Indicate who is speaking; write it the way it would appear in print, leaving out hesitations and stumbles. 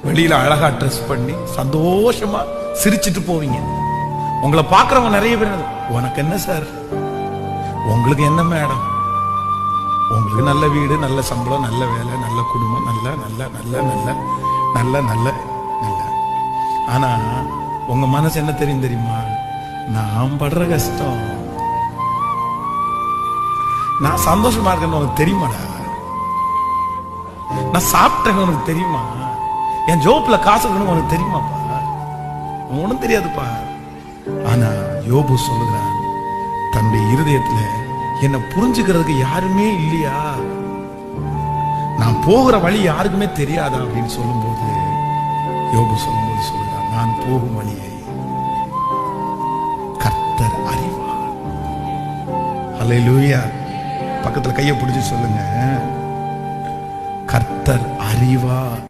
Speaker 1: வெளியில அழகா ட்ரெஸ் பண்ணி சந்தோஷமா சிரிச்சிட்டு போவீங்க. உங்களை பார்க்கறவங்க நிறைய பேர், உனக்கு என்ன சார், உங்களுக்கு என்ன மேடம், உங்களுக்கு நல்ல வீடு, நல்ல சம்பளம், நல்ல வேலை, நல்ல குடும்பம், நல்ல நல்ல நல்ல நல்ல நல்ல நல்ல நல்ல. ஆனா உங்க மனசு என்ன தெரியும் தெரியுமா? நான் படுற கஷ்டம், நான் சந்தோஷமா இருக்கேன்னு உனக்கு தெரியுமாடா? நான் சாப்பிட்டேன்னு உனக்கு தெரியுமா? என் ஜோப்ல காசு இருக்கணும் உனக்கு தெரியுமாப்பா? ஒன்றும் தெரியாதுப்பா. ஆனா யோபு சொல்லுகிறான், தன்னுடைய இருதயத்துல என்னை புரிஞ்சுக்கிறதுக்கு யாருமே இல்லையா, நான் போகிற வழி யாருக்குமே தெரியாதா அப்படின்னு சொல்லும்போது, யோபு சொல்லும்போது சொல்லுகிறான், நான் போகும் வழியை கர்த்தர் அறிவார். ஹல்லேலூயா. பக்கத்துல கையை பிடிச்சு சொல்லுங்க, கர்த்தர் அறிவார்.